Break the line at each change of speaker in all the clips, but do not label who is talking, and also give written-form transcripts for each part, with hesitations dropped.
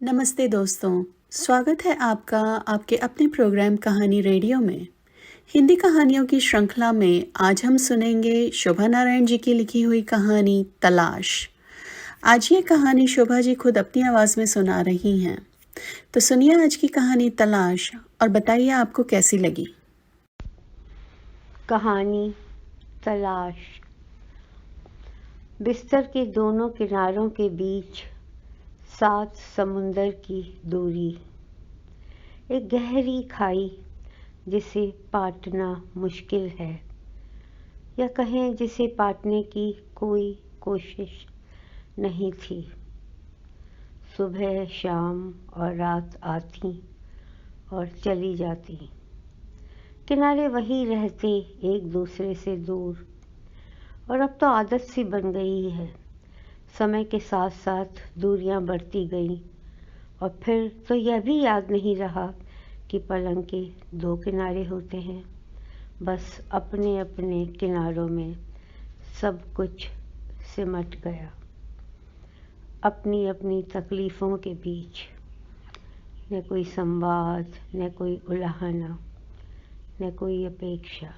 नमस्ते दोस्तों, स्वागत है आपका आपके अपने प्रोग्राम कहानी रेडियो में। हिंदी कहानियों की श्रृंखला में आज हम सुनेंगे शोभा नारायण जी की लिखी हुई कहानी तलाश। आज ये कहानी शोभा जी खुद अपनी आवाज़ में सुना रही हैं। तो सुनिए आज की कहानी तलाश और बताइए आपको कैसी लगी।
कहानी तलाश। बिस्तर के दोनों किनारों के बीच 7 समुंदर की दूरी, एक गहरी खाई जिसे पाटना मुश्किल है, या कहें जिसे पाटने की कोई कोशिश नहीं थी। सुबह शाम और रात आती और चली जाती, किनारे वही रहते एक दूसरे से दूर। और अब तो आदत सी बन गई है। समय के साथ साथ दूरियां बढ़ती गईं और फिर तो यह भी याद नहीं रहा कि पलंग के 2 किनारे होते हैं। बस अपने अपने किनारों में सब कुछ सिमट गया, अपनी अपनी तकलीफ़ों के बीच। न कोई संवाद, न कोई उलाहना, न कोई अपेक्षा।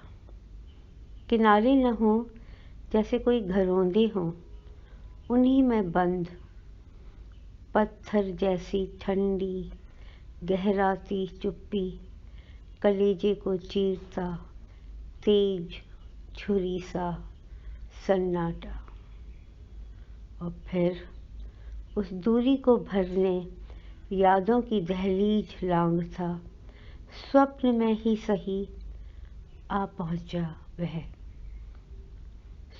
किनारे न हों, जैसे कोई घरौंदे हों, उन्हीं में बंद। पत्थर जैसी ठंडी गहराती चुप्पी, कलेजे को चीरता तेज छुरी सा सन्नाटा। और फिर उस दूरी को भरने यादों की दहलीज लांघता, स्वप्न में ही सही आ पहुंचा वह।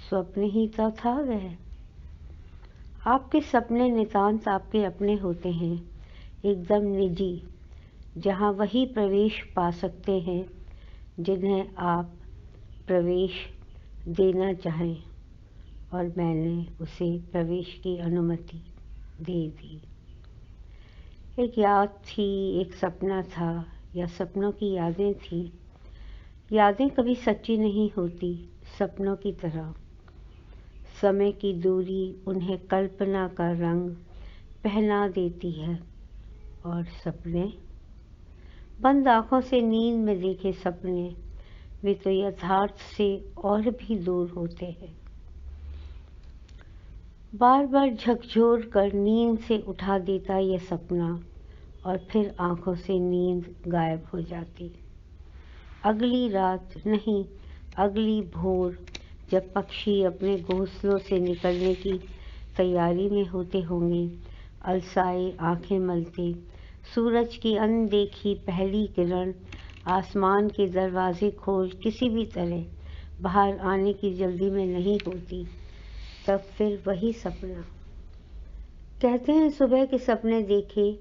स्वप्न ही तो था वह। आपके सपने नितांत आपके अपने होते हैं, एकदम निजी, जहाँ वही प्रवेश पा सकते हैं जिन्हें आप प्रवेश देना चाहें। और मैंने उसे प्रवेश की अनुमति दे दी। एक याद थी, एक सपना था, या सपनों की यादें थी। यादें कभी सच्ची नहीं होती, सपनों की तरह। समय की दूरी उन्हें कल्पना का रंग पहना देती है। और सपने, बंद आँखों से नींद में देखे सपने, वे तो यथार्थ से और भी दूर होते हैं। बार बार झकझोर कर नींद से उठा देता यह सपना, और फिर आँखों से नींद गायब हो जाती। अगली रात नहीं, अगली भोर, जब पक्षी अपने घोंसलों से निकलने की तैयारी में होते होंगे, अलसाए आंखें मलते, सूरज की अनदेखी पहली किरण आसमान के दरवाजे खोल किसी भी तरह बाहर आने की जल्दी में नहीं होती, तब फिर वही सपना। कहते हैं सुबह के सपने देखे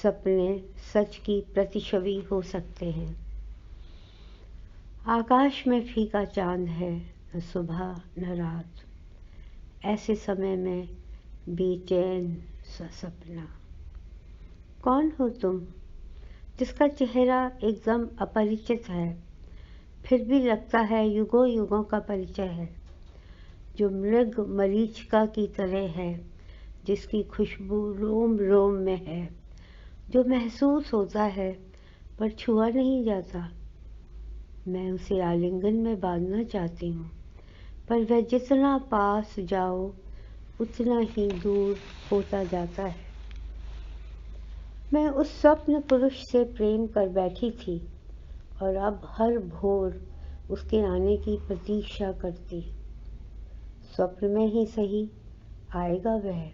सपने सच की प्रतिछवि हो सकते हैं। आकाश में फीका चांद है, न सुबह न रात। ऐसे समय में बेचैन सा सपना। कौन हो तुम, जिसका चेहरा एकदम अपरिचित है, फिर भी लगता है युगों युगों का परिचय है। जो मृग मरीचिका की तरह है, जिसकी खुशबू रोम रोम में है, जो महसूस होता है पर छुआ नहीं जाता। मैं उसे आलिंगन में बांधना चाहती हूँ, पर वह जितना पास जाओ उतना ही दूर होता जाता है। मैं उस स्वप्न पुरुष से प्रेम कर बैठी थी और अब हर भोर उसके आने की प्रतीक्षा करती। स्वप्न में ही सही, आएगा वह।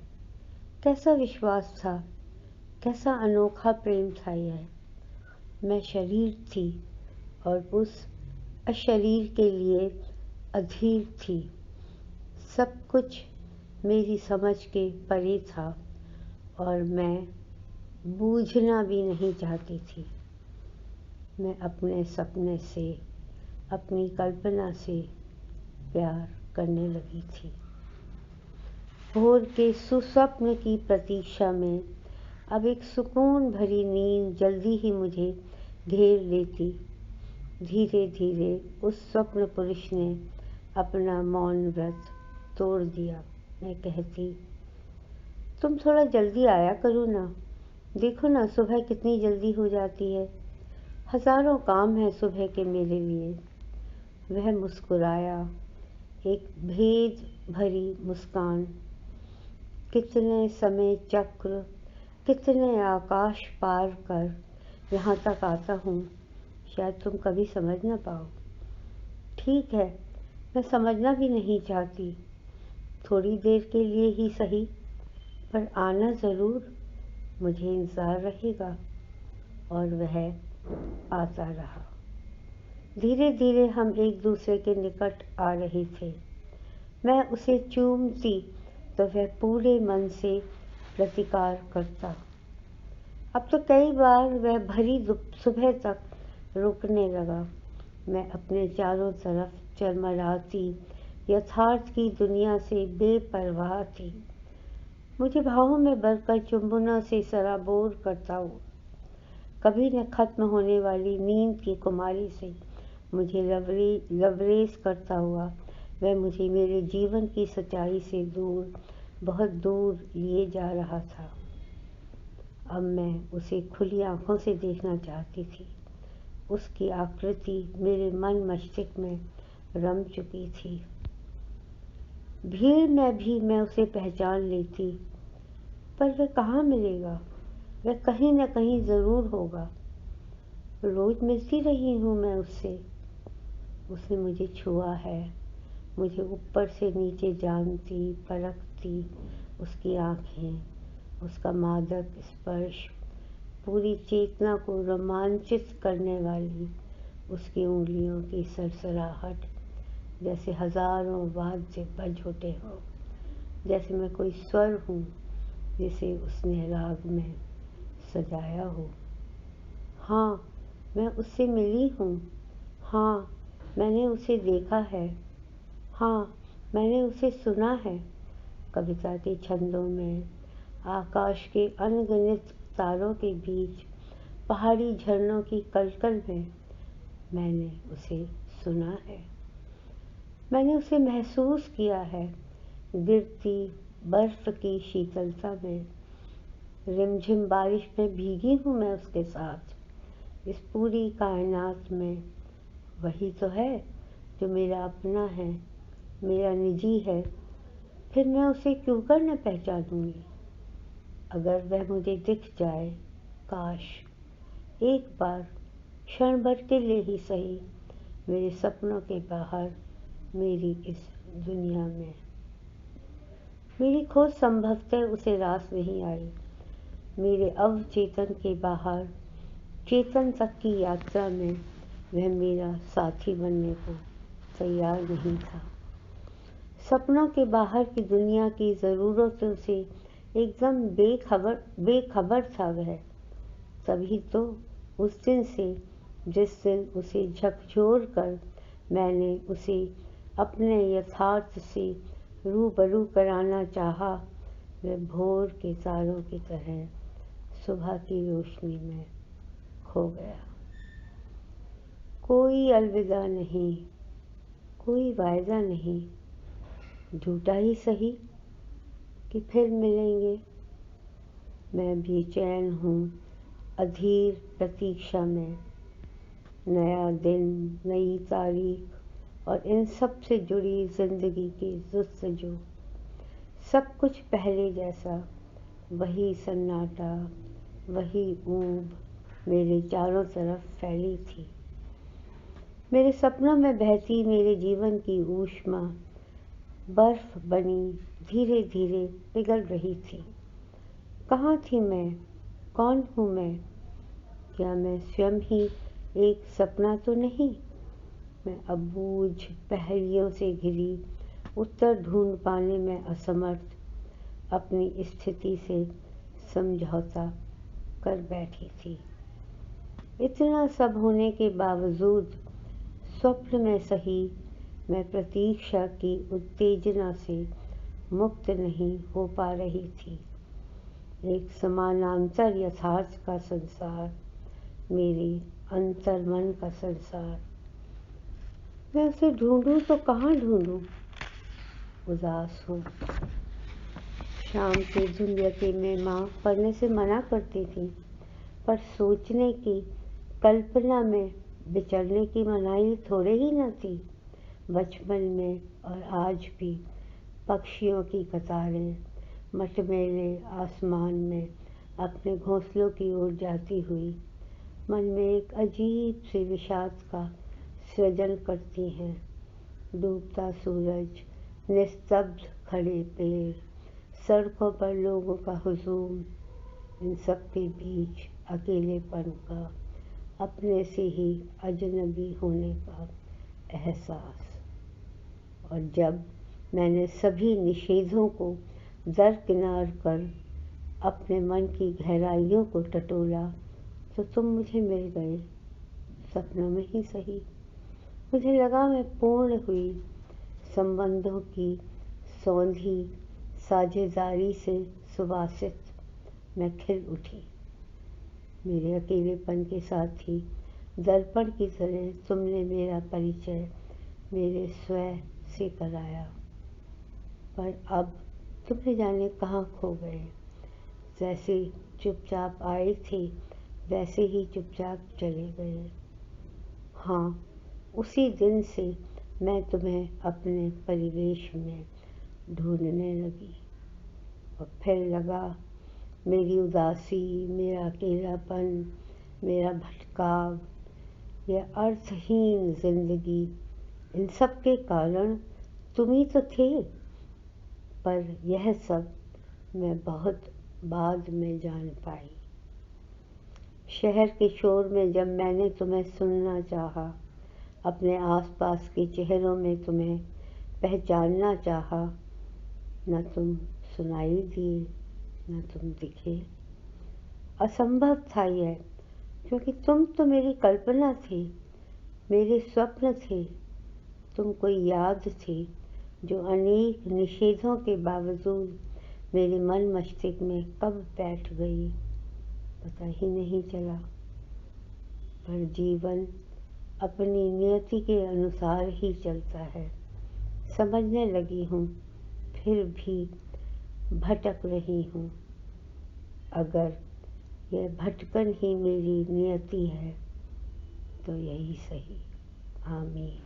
कैसा विश्वास था, कैसा अनोखा प्रेम था यह। मैं शरीर थी और उस अशरीर के लिए अधीर थी। सब कुछ मेरी समझ के परे था और मैं बूझना भी नहीं चाहती थी। मैं अपने सपने से, अपनी कल्पना से प्यार करने लगी थी। भोर के सुस्वप्न की प्रतीक्षा में अब एक सुकून भरी नींद जल्दी ही मुझे घेर लेती। धीरे धीरे उस स्वप्न पुरुष ने अपना मौन व्रत तोड़ दिया। मैं कहती, तुम थोड़ा जल्दी आया करो ना, देखो ना सुबह कितनी जल्दी हो जाती है, हजारों काम हैं सुबह के मेरे लिए। वह मुस्कुराया, एक भेद भरी मुस्कान। कितने समय चक्र, कितने आकाश पार कर यहाँ तक आता हूँ, शायद तुम कभी समझ ना पाओ। ठीक है, मैं समझना भी नहीं चाहती, थोड़ी देर के लिए ही सही, पर आना ज़रूर, मुझे इंतज़ार रहेगा। और वह आता रहा। धीरे धीरे हम एक दूसरे के निकट आ रहे थे। मैं उसे चूमती तो वह पूरे मन से प्रतिकार करता। अब तो कई बार वह भरी सुबह तक रुकने लगा। मैं अपने चारों तरफ चरमराती यथार्थ की दुनिया से बेपरवाह थी। मुझे भावों में भरकर चुंबनों से सराबोर करता हुआ, कभी न खत्म होने वाली नींद की कुमारी से मुझे लबरेज करता हुआ, वह मुझे मेरे जीवन की सच्चाई से दूर, बहुत दूर लिए जा रहा था। अब मैं उसे खुली आंखों से देखना चाहती थी। उसकी आकृति मेरे मन मस्तिष्क में रम चुकी थी। भीड़ में भी मैं उसे पहचान लेती, पर वह कहाँ मिलेगा? वह कहीं न कहीं ज़रूर होगा। रोज मिलती रही हूँ मैं उससे। उसने मुझे छुआ है, मुझे ऊपर से नीचे जानती परखती। उसकी आँखें, उसका मादक स्पर्श, पूरी चेतना को रोमांचित करने वाली उसकी उंगलियों की सरसराहट, जैसे हजारों वाद्य बज उठे हो, जैसे मैं कोई स्वर हूँ जिसे उसने राग में सजाया हो। हाँ, मैं उससे मिली हूँ। हाँ, मैंने उसे देखा है। हाँ, मैंने उसे सुना है। कविता के छंदों में, आकाश के अनगिनत तारों के बीच, पहाड़ी झरनों की कलकल में मैंने उसे सुना है। मैंने उसे महसूस किया है, गिरती बर्फ की शीतलता में। रिमझिम बारिश में भीगी हूँ मैं उसके साथ। इस पूरी कायनात में वही तो है जो मेरा अपना है, मेरा निजी है। फिर मैं उसे क्यों कर न पहचानूंगी? अगर वह मुझे दिख जाए, काश एक बार क्षण भर के लिए ही सही, मेरे सपनों के बाहर, मेरी इस दुनिया में। मेरी खोज संभवतः उसे रास नहीं आई। मेरे अवचेतन के बाहर चेतन तक की यात्रा में वह मेरा साथी बनने को तैयार नहीं था। सपनों के बाहर की दुनिया की ज़रूरतों से एकदम बेखबर था वह। तभी तो उस दिन से, जिस दिन उसे झकझोर कर मैंने उसे अपने यथार्थ से रूबरू कराना चाहा, वह भोर के तारों की तरह सुबह की रोशनी में खो गया। कोई अलविदा नहीं, कोई वायदा नहीं, झूठा ही सही कि फिर मिलेंगे। मैं बेचैन हूँ अधीर प्रतीक्षा में। नया दिन, नई तारीख और इन सब से जुड़ी जिंदगी की जुस्तजू। सब कुछ पहले जैसा, वही सन्नाटा, वही ऊब मेरे चारों तरफ फैली थी। मेरे सपनों में बहती मेरे जीवन की ऊष्मा बर्फ बनी धीरे धीरे पिघल रही थी। कहाँ थी मैं? कौन हूँ मैं? क्या मैं स्वयं ही एक सपना तो नहीं? मैं अबूझ पहेलियों से घिरी, उत्तर ढूंढ पाने में असमर्थ, अपनी स्थिति से समझौता कर बैठी थी। इतना सब होने के बावजूद स्वप्न में सही, मैं प्रतीक्षा की उत्तेजना से मुक्त नहीं हो पा रही थी। एक समानांतर यथार्थ का संसार, मेरे अंतर्मन का संसार। मैं उसे ढूंढूं तो कहाँ ढूंढूं? उदास हूँ, शाम के धुंधियते में माँ पढ़ने से मना करती थी, पर सोचने की, कल्पना में विचरने की मनाही थोड़े ही न थी। बचपन में और आज भी पक्षियों की कतारें मटमैले आसमान में अपने घोंसलों की ओर जाती हुई मन में एक अजीब सी विषाद का सृजन करती हैं। डूबता सूरज, निस्तब्ध खड़े पेड़, सड़कों पर लोगों का हुजूम, इन सब के बीच अकेलेपन का, अपने से ही अजनबी होने का एहसास। और जब मैंने सभी निषेधों को दरकिनार कर अपने मन की गहराइयों को टटोला, तो तुम मुझे मिल गए, सपनों में ही सही। मुझे लगा मैं पूर्ण हुई, संबंधों की सौंधी साझेदारी से सुवासित मैं खिल उठी। मेरे अकेलेपन के साथ ही दर्पण की तरह तुमने मेरा परिचय मेरे स्वयं से कराया, पर अब तुम्हें जाने कहाँ खो गए। जैसे चुपचाप आए थे वैसे ही चुपचाप चले गए। हाँ, उसी दिन से मैं तुम्हें अपने परिवेश में ढूंढने लगी, और फिर लगा मेरी उदासी, मेरा अकेलापन, मेरा भटकाव, यह अर्थहीन जिंदगी, इन सब के कारण तुम ही तो थे। पर यह सब मैं बहुत बाद में जान पाई। शहर के शोर में जब मैंने तुम्हें सुनना चाहा, अपने आसपास के चेहरों में तुम्हें पहचानना चाहा, न तुम सुनाई दिए, न तुम दिखे। असंभव था यह, क्योंकि तुम तो मेरी कल्पना थे, मेरे स्वप्न थे। तुम कोई याद थी जो अनेक निषेधों के बावजूद मेरे मन मस्तिष्क में कब बैठ गई, पता ही नहीं चला। पर जीवन अपनी नियति के अनुसार ही चलता है। समझने लगी हूँ, फिर भी भटक रही हूँ। अगर यह भटकन ही मेरी नियति है तो यही सही। आमीन।